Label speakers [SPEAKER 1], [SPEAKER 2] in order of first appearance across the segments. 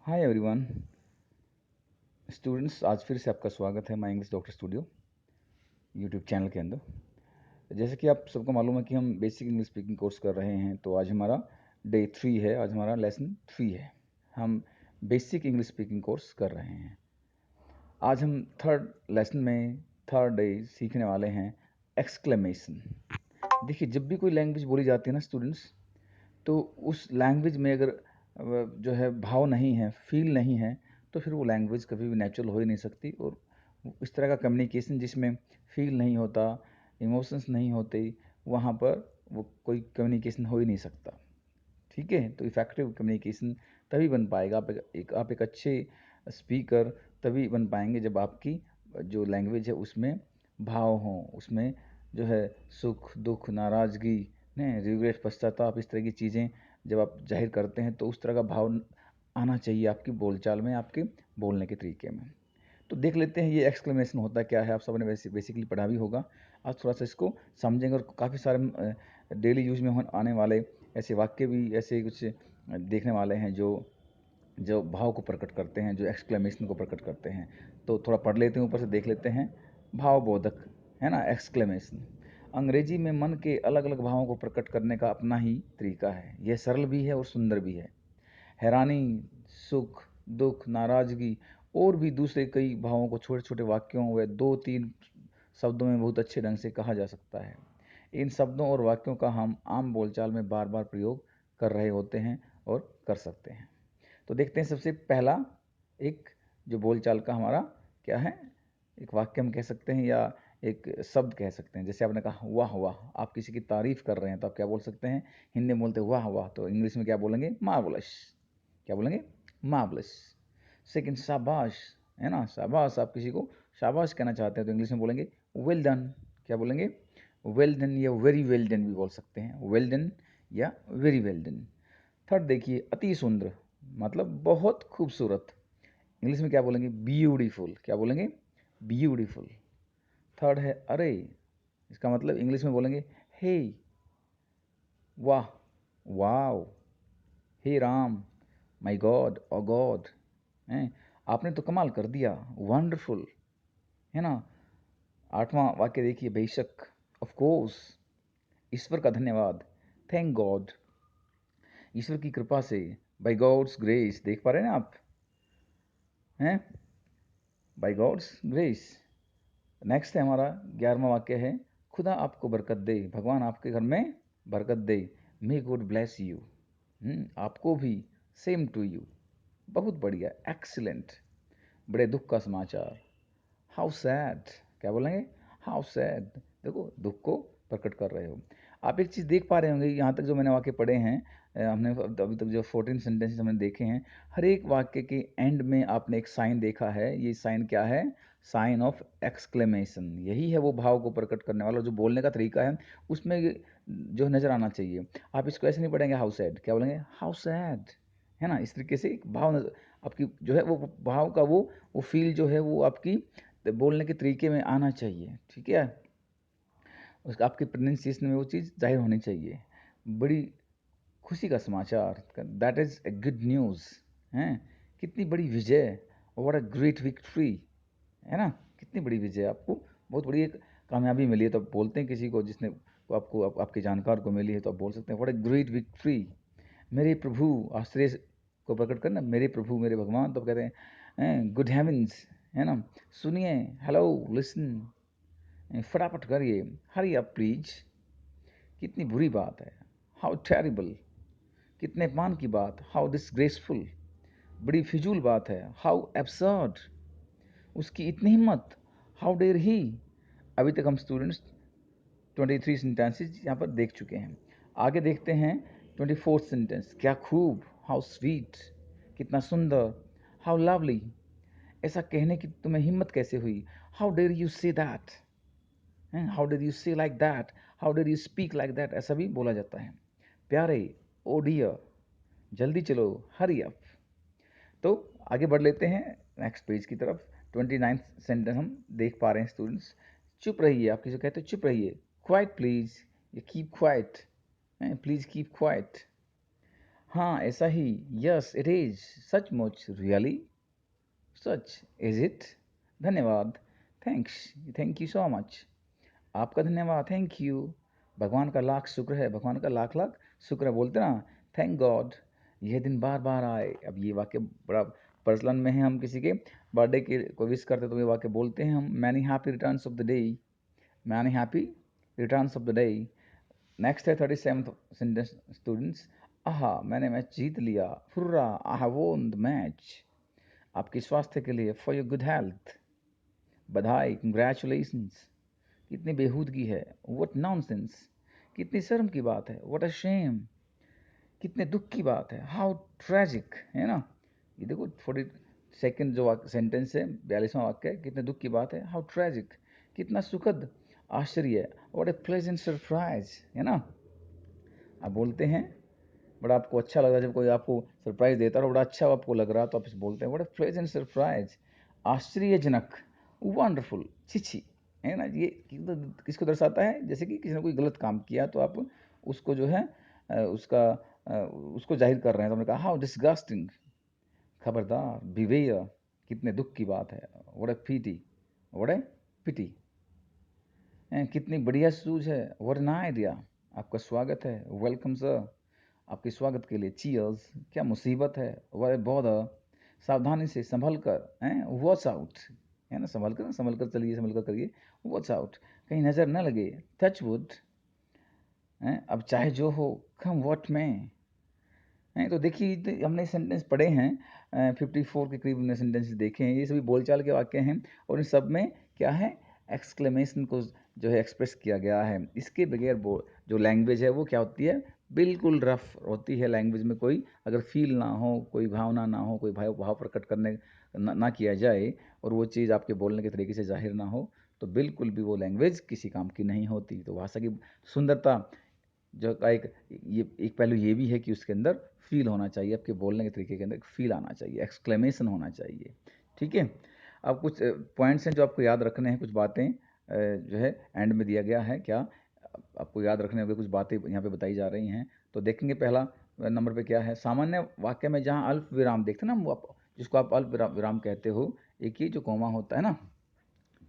[SPEAKER 1] Hi everyone students, आज फिर से आपका स्वागत है my English doctor studio YouTube channel के अंदर। जैसे कि आप सबको मालूम है कि हम बेसिक इंग्लिश स्पीकिंग कोर्स कर रहे हैं, तो आज हमारा डे 3 है, आज हमारा लेसन 3 है। हम बेसिक इंग्लिश स्पीकिंग कोर्स कर रहे हैं। आज हम थर्ड लेसन में थर्ड डे सीखने वाले हैं एक्सक्लेमेशन। देखिए, जब भी कोई लैंग्वेज बोली जाती है ना स्टूडेंट्स, तो उस लैंग्वेज में अगर जो है भाव नहीं है, फील नहीं है, तो फिर वो लैंग्वेज कभी भी नेचुरल हो ही नहीं सकती। और इस तरह का कम्युनिकेशन जिसमें फील नहीं होता, इमोशंस नहीं होते, वहाँ पर वो कोई कम्युनिकेशन हो ही नहीं सकता। ठीक है, तो इफ़ेक्टिव कम्युनिकेशन तभी बन पाएगा। आप एक अच्छे स्पीकर तभी बन पाएंगे जब आपकी जो लैंग्वेज है उसमें भाव हों, उसमें जो है सुख दुख नाराज़गी ने रिग्रेट पश्चाताप, इस तरह की चीज़ें जब आप जाहिर करते हैं तो उस तरह का भाव आना चाहिए आपकी बोलचाल में, आपके बोलने के तरीके में। तो देख लेते हैं ये एक्सक्लेमेशन होता क्या है। आप सबने वैसे बेसिकली पढ़ा भी होगा। आज थोड़ा सा इसको समझेंगे और काफ़ी सारे डेली यूज में आने वाले ऐसे वाक्य भी, ऐसे कुछ देखने वाले हैं जो जो भाव को प्रकट करते हैं, जो एक्सक्लेमेशन को प्रकट करते हैं। तो थोड़ा पढ़ लेते हैं, ऊपर से देख लेते हैं। भावबोधक है ना, एक्सक्लेमेशन। अंग्रेजी में मन के अलग अलग भावों को प्रकट करने का अपना ही तरीका है। यह सरल भी है और सुंदर भी है। हैरानी, सुख, दुख, नाराज़गी और भी दूसरे कई भावों को छोटे छोटे वाक्यों व 2-3 शब्दों में बहुत अच्छे ढंग से कहा जा सकता है। इन शब्दों और वाक्यों का हम आम बोलचाल में बार बार प्रयोग कर रहे होते हैं और कर सकते हैं। तो देखते हैं सबसे पहला एक जो बोलचाल का हमारा क्या है, एक वाक्य हम कह सकते हैं या एक शब्द कह सकते हैं। जैसे आपने कहा वाह वाह, आप किसी की तारीफ कर रहे हैं तो आप क्या बोल सकते हैं? हिंदी में बोलते हैं वाह वाह, तो इंग्लिश में क्या बोलेंगे? मार्वलस। क्या बोलेंगे? मार्वलस। सेकंड, शाबाश, है ना, शाबाश। आप किसी को शाबाश कहना चाहते हैं तो इंग्लिश में बोलेंगे वेल डन। क्या बोलेंगे? वेल डन या वेरी वेल डन भी बोल सकते हैं। वेल डन या वेरी वेल डन। थर्ड देखिए, अति सुंदर, मतलब बहुत खूबसूरत। इंग्लिश में क्या बोलेंगे? ब्यूटीफुल। क्या बोलेंगे? ब्यूटीफुल। थर्ड है अरे, इसका मतलब इंग्लिश में बोलेंगे हे, वाह, वाओ, हे राम, माय गॉड और गॉड, हैं, आपने तो कमाल कर दिया, वंडरफुल, है ना। आठवां वाक्य देखिए, बेशक, ऑफ कोर्स, ईश्वर का धन्यवाद, थैंक गॉड, ईश्वर की कृपा से, बाय गॉड्स ग्रेस। देख पा रहे हैं ना आप? हैं, बाय गॉड्स ग्रेस। नेक्स्ट है हमारा 11वां वाक्य है, खुदा आपको बरकत दे, भगवान आपके घर में बरकत दे, मे गॉड ब्लेस यू। आपको भी, सेम टू यू। बहुत बढ़िया, एक्सीलेंट। बड़े दुख का समाचार, हाउ सैड। क्या बोलेंगे? How sad. देखो, दुख को प्रकट कर रहे हो। आप एक चीज़ देख पा रहे होंगे, यहाँ तक जो मैंने वाक्य पढ़े हैं, हमने अभी तक जो 14 सेंटेंसेस हमने देखे हैं, हर एक वाक्य के एंड में आपने एक साइन देखा है। ये साइन क्या है? Sign of exclamation. यही है वो भाव को प्रकट करने वाला जो बोलने का तरीका है, उसमें जो नज़र आना चाहिए। आप इसको ऐसे नहीं पढ़ेंगे हाउ सैड, क्या बोलेंगे? हाउ सैड, है ना। इस तरीके से एक भाव आपकी जो है, वो भाव का वो फील जो है वो आपकी बोलने के तरीके में आना चाहिए। ठीक है, उसका आपके प्रोनाउंसिएशन में वो चीज़ जाहिर होनी चाहिए। बड़ी खुशी का समाचार, that is a good news, हैं, कितनी बड़ी विजय, व्हाट अ ग्रेट विक्ट्री, है ना। कितनी बड़ी विजय, आपको बहुत बड़ी एक कामयाबी मिली है। तो आप बोलते हैं किसी को जिसने आपके जानकार को मिली है, तो आप बोल सकते हैं व्हाट अ ग्रेट विक्ट्री। मेरे प्रभु, आश्चर्य को प्रकट करना, मेरे प्रभु, मेरे भगवान, तो कहते हैं गुड हेवंस, है ना। सुनिए, हेलो, लिसन, फटाफट करिए, हरी अप प्लीज। कितनी बुरी बात है, हाउ टेरिबल, कितने मान की बात, हाउ डिसग्रेसफुल, बड़ी फिजूल बात है, हाउ एब्सर्ड, उसकी इतनी हिम्मत, हाउ डेयर ही। अभी तक हम स्टूडेंट्स 23 सेंटेंसेस यहाँ पर देख चुके हैं। आगे देखते हैं 24th सेंटेंस, क्या खूब, हाउ स्वीट, कितना सुंदर, हाउ लवली, ऐसा कहने की तुम्हें हिम्मत कैसे हुई, how dare you say that, how did you say like that, how did you speak like that, ऐसा भी बोला जाता है। प्यारे, ओ डियर, जल्दी चलो, हरी अप। तो आगे बढ़ लेते हैं नेक्स्ट पेज की तरफ। 29 सेंटेंस हम देख पा रहे हैं स्टूडेंट्स। चुप रहिए, आप किसी को कहते हैं चुप रहिए, क्वाइट प्लीज, या keep quiet, please keep quiet. हाँ ऐसा ही, यस इट इज, सचमुच, रियली, सच, इज इट, धन्यवाद, thanks, thank you so much, आपका धन्यवाद, थैंक यू, भगवान का लाख शुक्र है, भगवान का लाख लाख शुक्र है, बोलते ना, थैंक गॉड, यह दिन बार बार आए। अब ये वाक्य बड़ा पर्सनल में है, हम किसी के बर्थडे के को विश करते तो ये वाक्य बोलते हैं हम, many happy returns of the day, many happy returns of the day. Next है 37th सेंटेंस स्टूडेंट्स, आहा मैंने मैच जीत लिया, hurrah, I have won the match, आपके स्वास्थ्य के लिए, फॉर योर गुड हेल्थ, बधाई, कंग्रेचुलेशंस, कितनी बेहूदगी है, व्हाट नॉनसेंस, कितनी शर्म की बात है, व्हाट अ शेम, कितने दुख की बात है, हाउ ट्रेजिक, है ना। ये देखो 42nd जो सेंटेंस है, 42वां वाक्य है, कितने दुख की बात है, हाउ ट्रेजिक, कितना सुखद आश्चर्य, व्हाट ए प्लेजेंट सरप्राइज, है ना। आप बोलते हैं, बड़ा आपको अच्छा लग रहा है जब कोई आपको सरप्राइज देता है और बड़ा अच्छा आपको लग रहा है तो आप इसे बोलते हैं, व्हाट ए प्लेजेंट सरप्राइज, आश्चर्यजनक, वंडरफुल, छिछी, है ना। ये किसको दर्शाता है, जैसे कि किसी ने कोई गलत काम किया तो आप उसको जो है उसको जाहिर कर रहे हैं, तो हमने कहा हाउ डिस्गस्टिंग, खबरदार, बिवेयर, कितने दुख की बात है, व्हाट ए पिटी, व्हाट ए पिटी, कितनी बढ़िया सूझ है, व्हाट एन आइडिया, आपका स्वागत है, वेलकम सर, आपके स्वागत के लिए, चीयर्स, क्या मुसीबत है, व्हाट ए बॉदर, सावधानी से, संभल कर, हैं, वॉच आउट, है ना, संभल कर चलिए, संभल कर करिए, वॉच आउट, कहीं नजर न लगे, टच वुड, अब चाहे जो हो, कम व्हाट में, हैं। तो देखिए हमने सेंटेंस पढ़े हैं, 54 के करीब हमने सेंटेंस देखे हैं, ये सभी बोलचाल के वाक्य हैं, और इन सब में क्या है, एक्सक्लेमेशन को जो है एक्सप्रेस किया गया है। इसके बगैर जो लैंग्वेज है वो क्या होती है, बिल्कुल रफ होती है। लैंग्वेज में कोई अगर फील ना हो, कोई भावना ना हो, कोई भाव प्रकट करने ना किया जाए, और वो चीज़ आपके बोलने के तरीके से जाहिर ना हो, तो बिल्कुल भी वो लैंग्वेज किसी काम की नहीं होती। तो भाषा की सुंदरता जो का एक पहलू ये भी है कि उसके अंदर फील होना चाहिए, आपके बोलने के तरीके के अंदर फील आना चाहिए, एक्सक्लेमेशन होना चाहिए, ठीक है। अब कुछ पॉइंट्स हैं जो आपको याद रखने हैं, कुछ बातें जो है एंड में दिया गया है, क्या आपको याद रखने होंगे, कुछ बातें यहाँ पे बताई जा रही हैं। तो देखेंगे पहला नंबर पे क्या है, सामान्य वाक्य में जहाँ अल्प विराम देखते हैं ना, वो जिसको आप अल्प विराम कहते हो, एक ही जो कोमा होता है ना,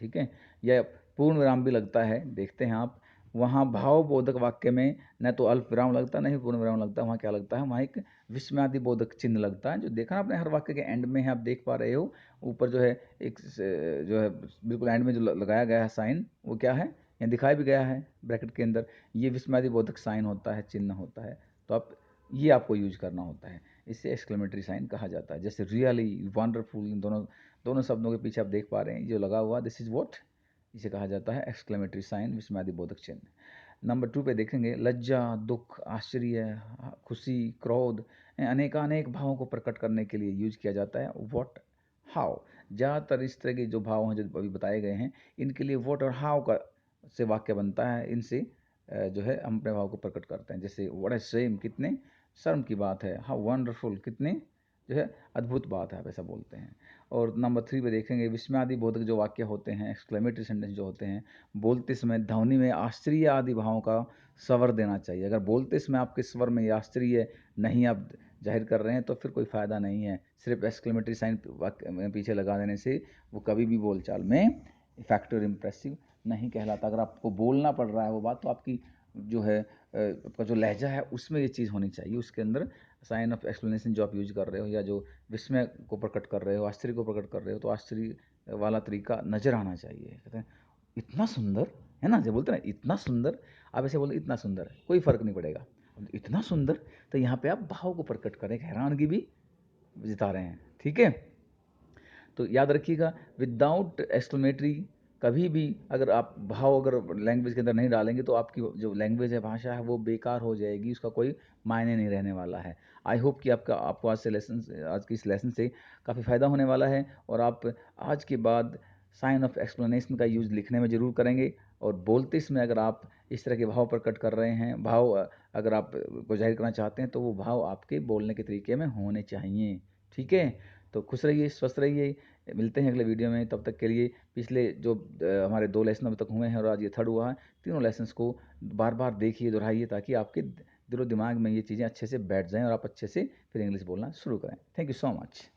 [SPEAKER 1] ठीक है, या पूर्ण विराम भी लगता है, देखते हैं आप, वहाँ भावबोधक वाक्य में न तो अल्प विराम लगता है, न ही पूर्ण विराम लगता है, वहाँ क्या लगता है, वहाँ एक विस्मयादि बोधक चिन्ह लगता है, जो देखा ना आपने हर वाक्य के एंड में है, आप देख पा रहे हो, ऊपर जो है एक जो है बिल्कुल एंड में जो लगाया गया है साइन, वो क्या है, यहाँ दिखाया भी गया है ब्रैकेट के अंदर, ये विस्मयादि बोधक साइन होता है, चिन्ह होता है, तो आप ये आपको यूज करना होता है, इसे एक्सक्लेमेटरी साइन कहा जाता है। जैसे रियली, वंडरफुल, इन दोनों दोनों शब्दों के पीछे आप देख पा रहे हैं जो लगा हुआ, दिस इज व्हाट, इसे कहा जाता है एक्सक्लेमेटरी साइन, विस्मयादि बोधक चिन्ह। नंबर 2 पे देखेंगे, लज्जा, दुख, आश्चर्य, खुशी, क्रोध, अनेकानेक भावों को प्रकट करने के लिए यूज किया जाता है व्हाट, हाउ। ज़्यादातर इस तरह के जो भाव हैं जो अभी बताए गए हैं, इनके लिए व्हाट और हाउ का से वाक्य बनता है, इनसे जो है हम अपने भाव को प्रकट करते हैं। जैसे व्हाट ए शेम, कितने शर्म की बात है, हाउ वंडरफुल, कितने जो है अद्भुत बात है, आप ऐसा बोलते हैं। और नंबर 3 पे देखेंगे, विस्मयादि बोधक जो वाक्य होते हैं, एक्सक्लेमेटरी सेंटेंस जो होते हैं, बोलते समय ध्वनि में आश्चर्य आदि भावों का स्वर देना चाहिए। अगर बोलते समय आपके स्वर में ये आश्चर्य नहीं आप जाहिर कर रहे हैं तो फिर कोई फ़ायदा नहीं है। सिर्फ एक्सक्लेमेटरी साइन वाक्य में पीछे लगा देने से वो कभी भी बोलचाल में इफेक्टिव और इम्प्रेसिव नहीं कहलाता। अगर आपको बोलना पड़ रहा है वो बात, तो आपकी जो है आपका जो लहजा है उसमें ये चीज़ होनी चाहिए, उसके अंदर साइन ऑफ एक्सप्लेनेशन जो आप यूज कर रहे हो, या जो विस्मय को प्रकट कर रहे हो, आश्चर्य को प्रकट कर रहे हो, तो आश्चर्य वाला तरीका नज़र आना चाहिए। कहते हैं इतना सुंदर, है ना, जो बोलते हैं ना इतना सुंदर, आप ऐसे बोलते इतना सुंदर है, कोई फ़र्क नहीं पड़ेगा, इतना सुंदर, तो यहाँ पे आप भाव को प्रकट करें, हैरानगी भी जिता रहे हैं, ठीक है। तो याद रखिएगा, विदाउट एक्सक्लेमेटरी कभी भी अगर आप भाव अगर लैंग्वेज के अंदर नहीं डालेंगे तो आपकी जो लैंग्वेज है, भाषा है, वो बेकार हो जाएगी, उसका कोई मायने नहीं रहने वाला है। आई होप कि आपको आज की इस लेसन से काफ़ी फ़ायदा होने वाला है, और आप आज के बाद साइन ऑफ एक्सप्लेनेशन का यूज़ लिखने में ज़रूर करेंगे, और बोलते समय अगर आप इस तरह के भाव प्रकट कर रहे हैं, भाव अगर आप को जाहिर करना चाहते हैं, तो वो भाव आपके बोलने के तरीके में होने चाहिए, ठीक है। तो खुश रहिए, स्वस्थ रहिए, मिलते हैं अगले वीडियो में। तब तक के लिए पिछले जो हमारे 2 लेसन अभी तक हुए हैं और आज ये 3rd हुआ है, तीनों लेसन्स को बार बार देखिए, दोहराइए, ताकि आपके दिलो दिमाग में ये चीज़ें अच्छे से बैठ जाएँ और आप अच्छे से फिर इंग्लिश बोलना शुरू करें। Thank you so much.